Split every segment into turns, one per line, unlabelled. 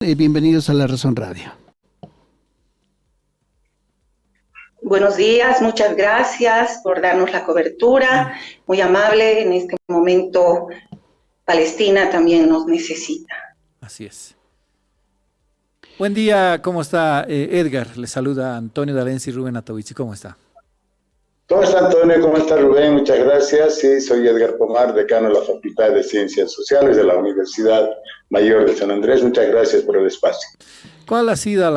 Bienvenidos a La Razón Radio.
Buenos días, muchas gracias por darnos la cobertura, muy amable. En este momento Palestina también nos necesita.
Así es. Buen día, ¿cómo está Edgar? Le saluda Antonio D'Alenzi y Rubén Atahuichi, ¿cómo está?
¿Cómo está Antonio? ¿Cómo está Rubén? Muchas gracias. Sí, soy Edgar Pomar, decano de la Facultad de Ciencias Sociales de la Universidad Mayor de San Andrés. Muchas gracias por el espacio.
¿Cuál ha sido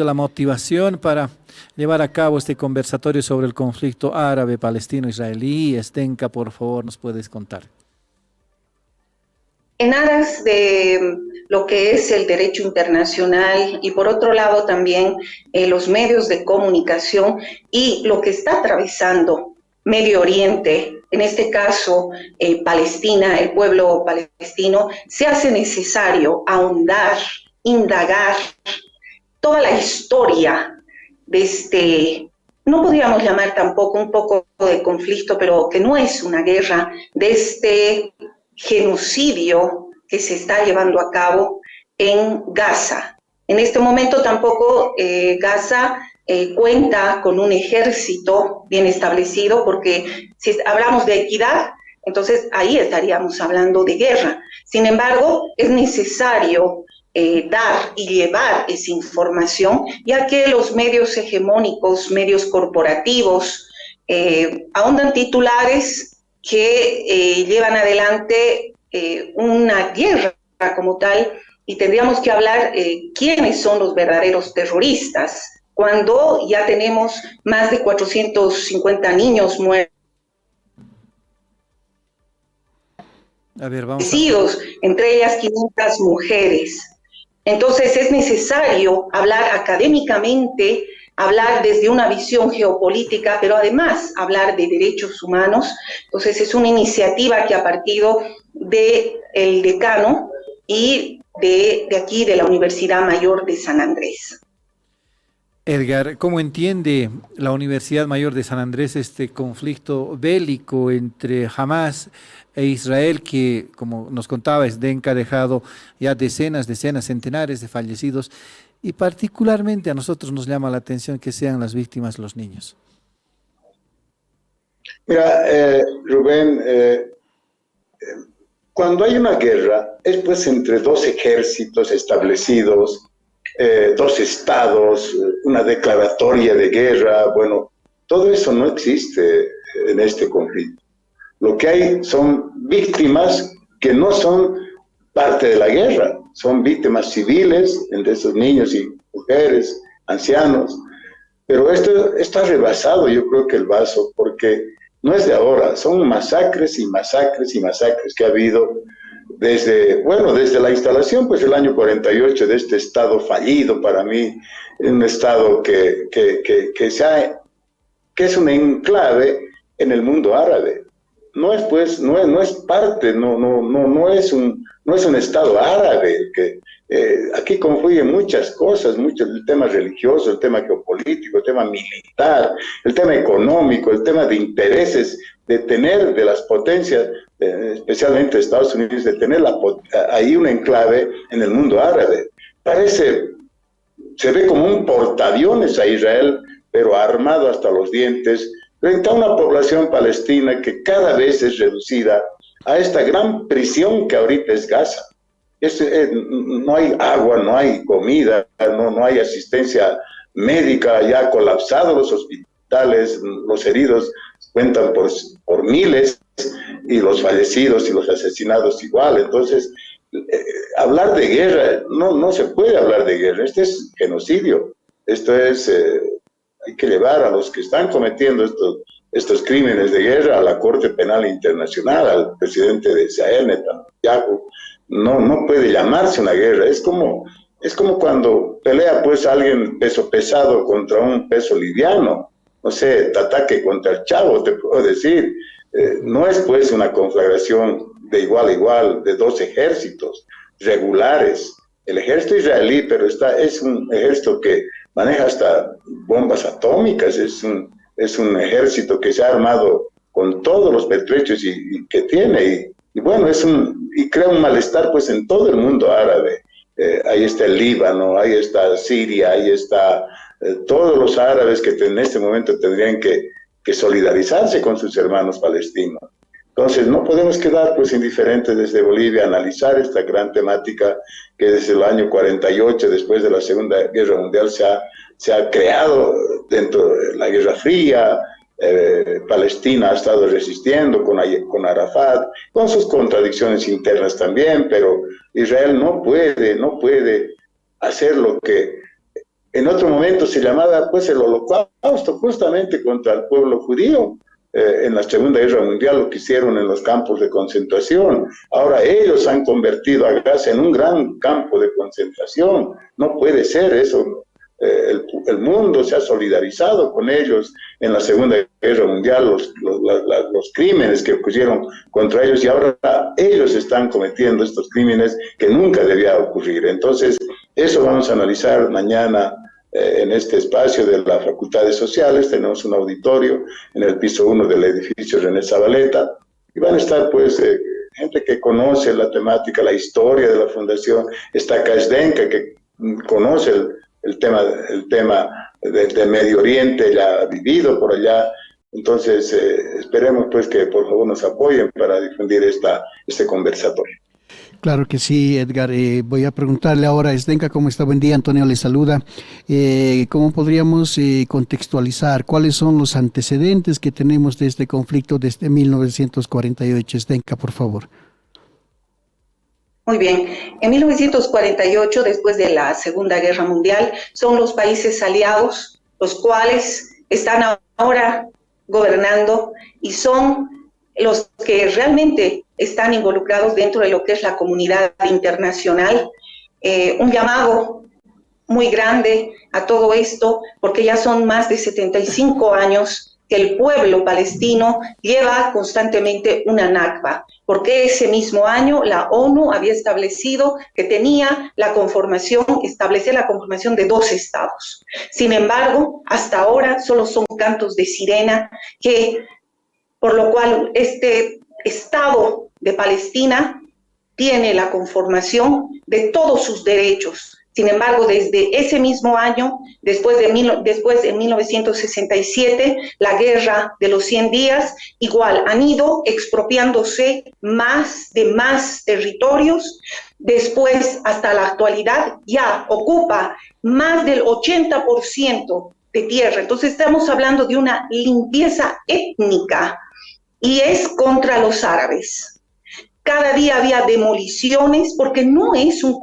la motivación para llevar a cabo este conversatorio sobre el conflicto árabe-palestino-israelí? Zdenka, por favor, ¿nos puedes contar?
En aras de lo que es el derecho internacional y por otro lado también los medios de comunicación y lo que está atravesando Medio Oriente, en este caso Palestina, el pueblo palestino, se hace necesario ahondar, indagar toda la historia de este, no podríamos llamar tampoco un poco de conflicto, pero que no es una guerra, de este genocidio que se está llevando a cabo en Gaza. En este momento tampoco Gaza cuenta con un ejército bien establecido, porque si hablamos de equidad, entonces ahí estaríamos hablando de guerra. Sin embargo, es necesario dar y llevar esa información, ya que los medios hegemónicos, medios corporativos, ahondan titulares que llevan adelante una guerra como tal, y tendríamos que hablar quiénes son los verdaderos terroristas, cuando ya tenemos más de 450 niños muertos, entre ellas 500 mujeres. Entonces es necesario hablar académicamente, hablar desde una visión geopolítica, pero además hablar de derechos humanos. Entonces es una iniciativa que ha partido del decano y de aquí de la Universidad Mayor de San Andrés.
Edgar, ¿cómo entiende la Universidad Mayor de San Andrés este conflicto bélico entre Hamas e Israel que, como nos contaba Zdenka, ha dejado ya decenas, centenares de fallecidos, y particularmente a nosotros nos llama la atención que sean las víctimas los niños?
Mira, Rubén, cuando hay una guerra es pues entre dos ejércitos establecidos, dos estados, una declaratoria de guerra. Bueno, todo eso no existe en este conflicto. Lo que hay son víctimas que no son parte de la guerra, son víctimas civiles, entre esos niños y mujeres, ancianos, pero esto está rebasado, yo creo que el vaso, porque no es de ahora, son masacres y masacres y masacres que ha habido desde la instalación, pues el año 48 de este estado fallido para mí, un estado que es un enclave en el mundo árabe. No es pues, no es parte, no es un estado árabe, que aquí confluyen muchas cosas, mucho el tema religioso, el tema geopolítico, el tema militar, el tema económico, el tema de intereses, de tener de las potencias, especialmente Estados Unidos, de tener ahí un enclave en el mundo árabe. Se ve como un portaaviones a Israel, pero armado hasta los dientes, frente a una población palestina que cada vez es reducida a esta gran prisión que ahorita es Gaza. No hay agua, no hay comida, no hay asistencia médica, ya colapsados los hospitales, los heridos cuentan por miles, y los fallecidos y los asesinados igual. Entonces, hablar de guerra, no se puede hablar de guerra, este es genocidio, esto es... hay que llevar a los que están cometiendo estos crímenes de guerra a la Corte Penal Internacional, al presidente de Israel, Netanyahu. No puede llamarse una guerra. Es como cuando pelea pues alguien peso pesado contra un peso liviano. No sé, ataque contra el Chavo, te puedo decir. No es pues una conflagración de igual a igual de dos ejércitos regulares. El ejército israelí, pero es un ejército que maneja hasta bombas atómicas, es un ejército que se ha armado con todos los pertrechos y que tiene, y bueno, y crea un malestar pues en todo el mundo árabe. ahí está el Líbano, ahí está Siria, ahí está todos los árabes que en este momento tendrían que solidarizarse con sus hermanos palestinos. Entonces, no podemos quedar pues indiferentes desde Bolivia a analizar esta gran temática que desde el año 48, después de la Segunda Guerra Mundial, se ha creado dentro de la Guerra Fría. Palestina ha estado resistiendo con Arafat, con sus contradicciones internas también, pero Israel no puede hacer lo que en otro momento se llamaba pues el holocausto, justamente contra el pueblo judío. En la Segunda Guerra Mundial lo que hicieron en los campos de concentración. Ahora ellos han convertido a Gaza en un gran campo de concentración. No puede ser eso. El mundo se ha solidarizado con ellos en la Segunda Guerra Mundial, los crímenes que ocurrieron contra ellos, y ahora ellos están cometiendo estos crímenes que nunca debía ocurrir. Entonces, eso vamos a analizar mañana en este espacio de la Facultad de Sociales. Tenemos un auditorio en el piso 1 del edificio René Zabaleta, y van a estar pues gente que conoce la temática, la historia de la fundación. Está Kasdenka, que conoce el tema de Medio Oriente, ya ha vivido por allá. Entonces esperemos pues que por favor nos apoyen para difundir este conversatorio.
Claro que sí, Edgar. Voy a preguntarle ahora a Zdenka cómo está. Buen día, Antonio le saluda. ¿Cómo podríamos contextualizar cuáles son los antecedentes que tenemos de este conflicto desde 1948? Zdenka, por favor.
Muy bien. En 1948, después de la Segunda Guerra Mundial, son los países aliados los cuales están ahora gobernando y son los que realmente están involucrados dentro de lo que es la comunidad internacional. Un llamado muy grande a todo esto, porque ya son más de 75 años que el pueblo palestino lleva constantemente una Nakba, porque ese mismo año la ONU había establecido que tenía establecer la conformación de 2 estados. Sin embargo, hasta ahora solo son cantos de sirena, por lo cual este Estado de Palestina tiene la conformación de todos sus derechos. Sin embargo, desde ese mismo año, después de 1967, la guerra de los 100 días, igual han ido expropiándose más territorios. Después, hasta la actualidad, ya ocupa más del 80% de tierra. Entonces estamos hablando de una limpieza étnica y es contra los árabes. Cada día había demoliciones, porque no es un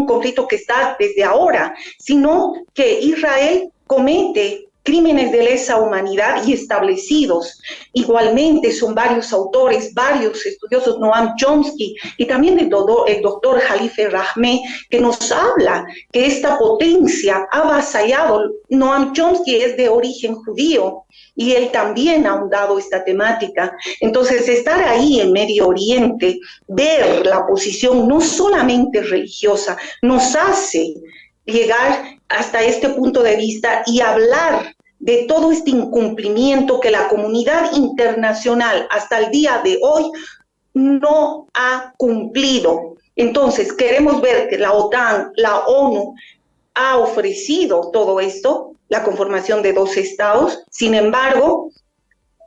conflicto que está desde ahora, sino que Israel comete crímenes de lesa humanidad y establecidos. Igualmente son varios autores, varios estudiosos, Noam Chomsky y también el doctor Jalife Rahmeh, que nos habla que esta potencia ha avasallado. Noam Chomsky es de origen judío y él también ha ahondado esta temática. Entonces, estar ahí en Medio Oriente, ver la posición no solamente religiosa, nos hace llegar hasta este punto de vista y hablar de todo este incumplimiento que la comunidad internacional hasta el día de hoy no ha cumplido. Entonces, queremos ver que la OTAN, la ONU, ha ofrecido todo esto, la conformación de 2 estados. Sin embargo,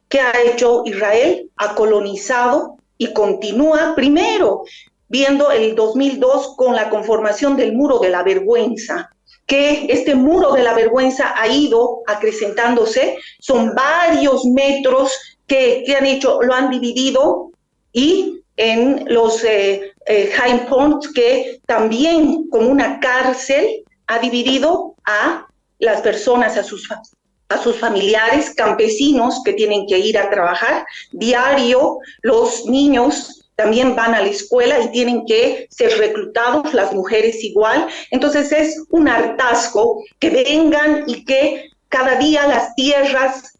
¿qué ha hecho Israel? Ha colonizado y continúa, primero, viendo el 2002 con la conformación del Muro de la Vergüenza, que este Muro de la Vergüenza ha ido acrecentándose. Son varios metros que han hecho, lo han dividido, y en los high points, que también como una cárcel ha dividido a las personas, a sus familiares, campesinos que tienen que ir a trabajar diario. Los niños también van a la escuela y tienen que ser reclutados, las mujeres igual. Entonces es un hartazgo que vengan y que cada día las tierras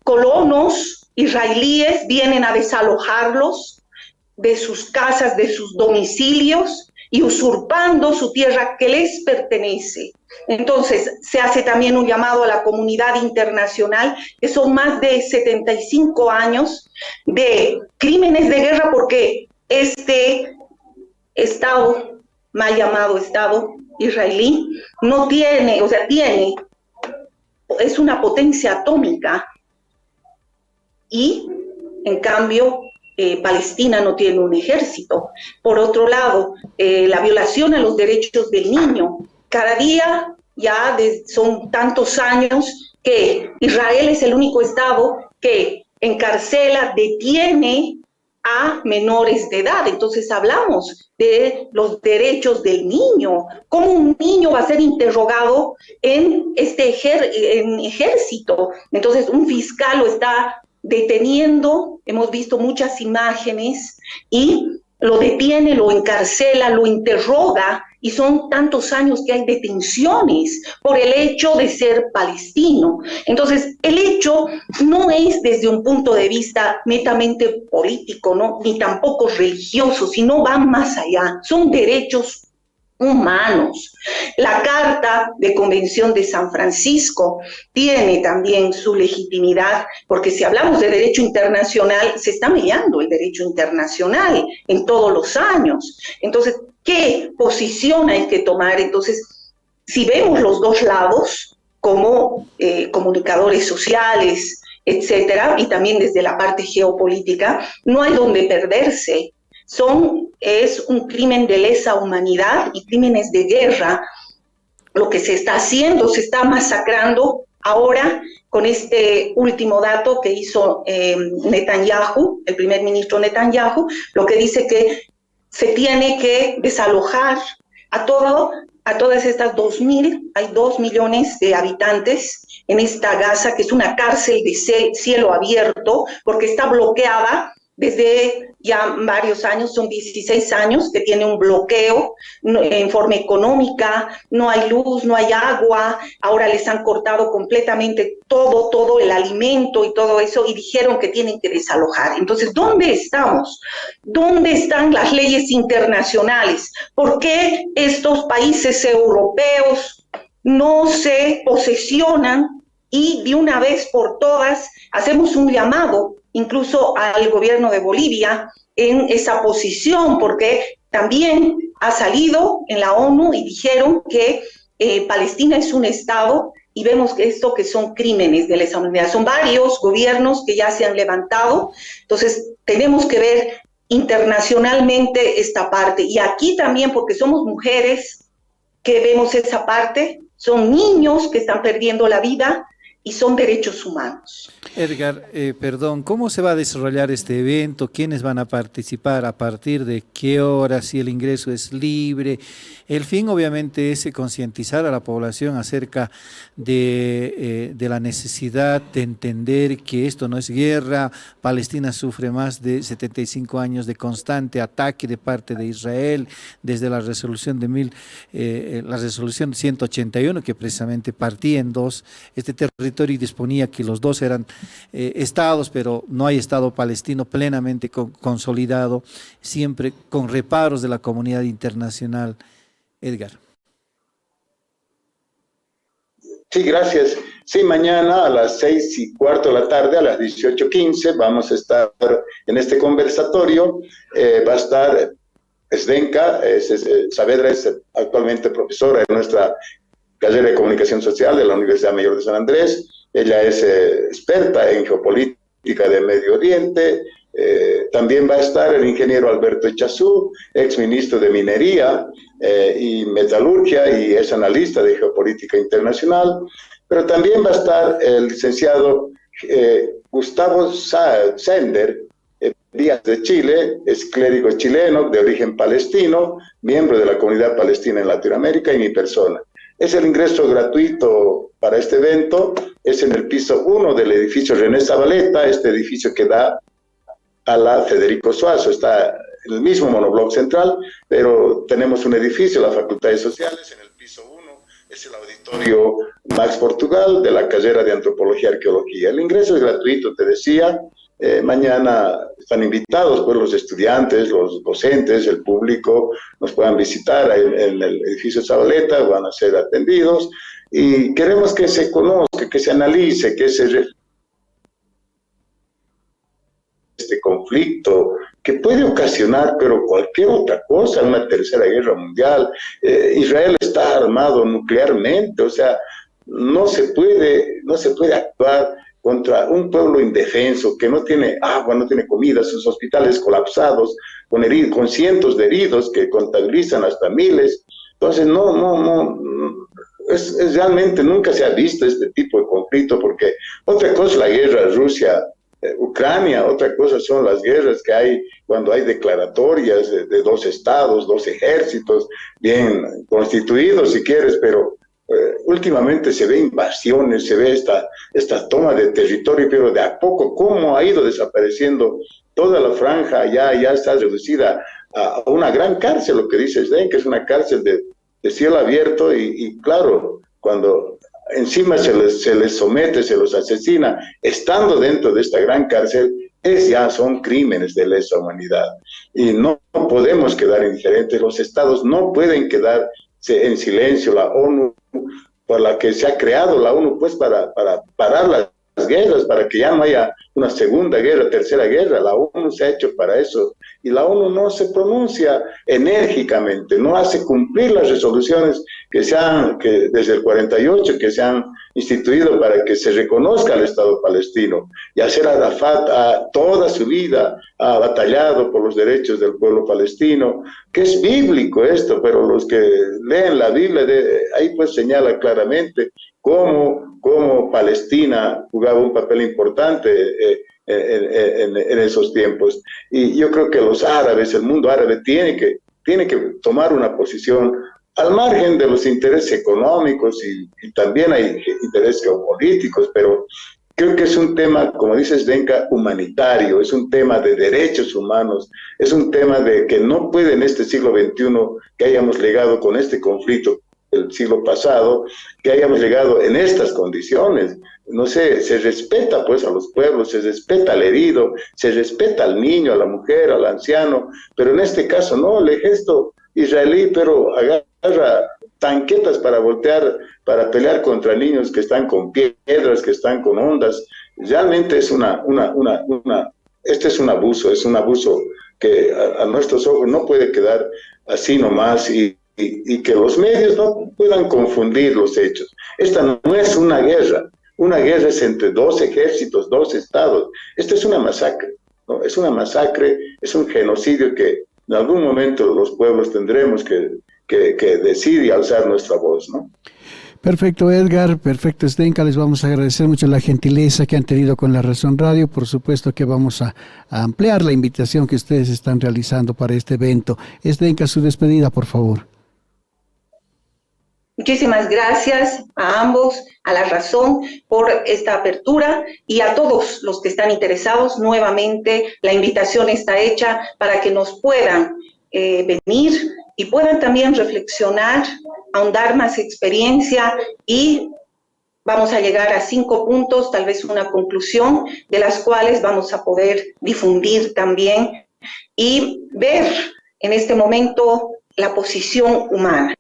colonos israelíes vienen a desalojarlos de sus casas, de sus domicilios, y usurpando su tierra que les pertenece. Entonces, se hace también un llamado a la comunidad internacional, que son más de 75 años de crímenes de guerra, porque este Estado mal llamado Estado israelí, no tiene, o sea, es una potencia atómica y, en cambio, Palestina no tiene un ejército. Por otro lado, la violación a los derechos del niño. Cada día son tantos años que Israel es el único Estado que encarcela, detiene a menores de edad. Entonces hablamos de los derechos del niño. ¿Cómo un niño va a ser interrogado en en ejército? Entonces un fiscal lo está deteniendo, hemos visto muchas imágenes, y lo detiene, lo encarcela, lo interroga, y son tantos años que hay detenciones por el hecho de ser palestino. Entonces, el hecho no es desde un punto de vista netamente político, ¿no? Ni tampoco religioso, sino van más allá, son derechos humanos. La Carta de Convención de San Francisco tiene también su legitimidad, porque si hablamos de derecho internacional, se está mediando el derecho internacional en todos los años. Entonces, ¿qué posición hay que tomar? Entonces, si vemos los dos lados, como comunicadores sociales, etcétera, y también desde la parte geopolítica, no hay donde perderse. Es un crimen de lesa humanidad y crímenes de guerra. Lo que se está haciendo, se está masacrando ahora con este último dato que hizo Netanyahu, el primer ministro Netanyahu, lo que dice que se tiene que desalojar a todas estas 2.000, hay 2 millones de habitantes en esta Gaza, que es una cárcel de cielo abierto, porque está bloqueada desde ya varios años, son 16 años que tiene un bloqueo en forma económica, no hay luz, no hay agua, ahora les han cortado completamente todo el alimento y todo eso, y dijeron que tienen que desalojar. Entonces, ¿dónde estamos? ¿Dónde están las leyes internacionales? ¿Por qué estos países europeos no se posesionan y de una vez por todas hacemos un llamado incluso al gobierno de Bolivia en esa posición, porque también ha salido en la ONU y dijeron que Palestina es un Estado, y vemos que son crímenes de lesa humanidad. Son varios gobiernos que ya se han levantado, entonces tenemos que ver internacionalmente esta parte, y aquí también, porque somos mujeres que vemos esa parte, son niños que están perdiendo la vida, y son derechos humanos.
Edgar, perdón, ¿cómo se va a desarrollar este evento? ¿Quiénes van a participar? ¿A partir de qué hora? ¿Si el ingreso es libre? El fin obviamente es concientizar a la población acerca de la necesidad de entender que esto no es guerra. Palestina sufre más de 75 años de constante ataque de parte de Israel, desde la resolución la resolución 181, que precisamente partía en dos este territorio y disponía que los dos eran estados, pero no hay Estado palestino plenamente consolidado, siempre con reparos de la comunidad internacional. Edgar.
Sí, gracias. Sí, mañana a las 6:15 de la tarde, a las 18:15, vamos a estar en este conversatorio. Va a estar Zdenka Saavedra, es actualmente profesora en nuestra carrera de Comunicación Social de la Universidad Mayor de San Andrés. Ella es experta en geopolítica de Medio Oriente. También va a estar el ingeniero Alberto Echazú, exministro de Minería y Metalurgia, y es analista de geopolítica internacional. Pero también va a estar el licenciado Gustavo Sender, Díaz de Chile, es clérigo chileno de origen palestino, miembro de la comunidad palestina en Latinoamérica, y mi persona. Es el ingreso gratuito para este evento, es en el piso 1 del edificio René Zabaleta, este edificio que da a la Federico Suazo, está en el mismo monobloc central, pero tenemos un edificio, la Facultad de Sociales, en el piso 1, es el auditorio Max Portugal de la carrera de Antropología y Arqueología. El ingreso es gratuito, te decía. Mañana están invitados pues los estudiantes, los docentes, el público, nos puedan visitar en el edificio Zabaleta, van a ser atendidos, y queremos que se conozca, que se analice, que se este conflicto que puede ocasionar, pero cualquier otra cosa, una tercera guerra mundial. Israel está armado nuclearmente, o sea, no se puede actuar contra un pueblo indefenso que no tiene agua, no tiene comida, sus hospitales colapsados, con cientos de heridos que contabilizan hasta miles. Entonces, realmente nunca se ha visto este tipo de conflicto, porque otra cosa es la guerra Rusia-Ucrania, otra cosa son las guerras que hay cuando hay declaratorias de dos estados, dos ejércitos bien constituidos, si quieres, pero últimamente se ve invasiones, se ve esta toma de territorio, pero de a poco, cómo ha ido desapareciendo toda la franja, ya está reducida a una gran cárcel, lo que dice Sden, que es una cárcel de cielo abierto, y claro, cuando encima se les somete, se los asesina, estando dentro de esta gran cárcel, ya son crímenes de lesa humanidad. Y no podemos quedar indiferentes, los estados no pueden quedar en silencio. La ONU, por la que se ha creado la ONU, pues para parar las guerras, para que ya no haya una segunda guerra, tercera guerra, la ONU se ha hecho para eso, y la ONU no se pronuncia enérgicamente, no hace cumplir las resoluciones que desde el 48 que se han instituido para que se reconozca al Estado palestino. Yasser Arafat toda su vida ha batallado por los derechos del pueblo palestino, que es bíblico esto, pero los que leen la Biblia, ahí pues señala claramente cómo Palestina jugaba un papel importante en esos tiempos. Y yo creo que los árabes, el mundo árabe, tiene que tomar una posición al margen de los intereses económicos, y también hay intereses geopolíticos, pero creo que es un tema, como dices, Denka, humanitario, es un tema de derechos humanos, es un tema de que no puede en este siglo XXI que hayamos llegado con este conflicto del siglo pasado, que hayamos llegado en estas condiciones. No sé, se respeta pues a los pueblos, se respeta al herido, se respeta al niño, a la mujer, al anciano, pero en este caso no, el ejército israelí, pero agarra tanquetas para pelear contra niños que están con piedras, que están con ondas. Realmente es este es un abuso que a nuestros ojos no puede quedar así nomás, y que los medios no puedan confundir los hechos. Esta no es una guerra es entre dos ejércitos, dos estados. Esta es una masacre, ¿no? Es una masacre, es un genocidio que en algún momento los pueblos tendremos que decir y alzar nuestra voz, ¿no?
Perfecto, Edgar, perfecto, Zdenka, les vamos a agradecer mucho la gentileza que han tenido con La Razón Radio. Por supuesto que vamos a ampliar la invitación que ustedes están realizando para este evento. Zdenka, su despedida, por favor.
Muchísimas gracias a ambos, a La Razón, por esta apertura, y a todos los que están interesados. Nuevamente, la invitación está hecha para que nos puedan venir y puedan también reflexionar, ahondar más experiencia, y vamos a llegar a 5 puntos, tal vez una conclusión, de las cuales vamos a poder difundir también y ver en este momento la posición humana.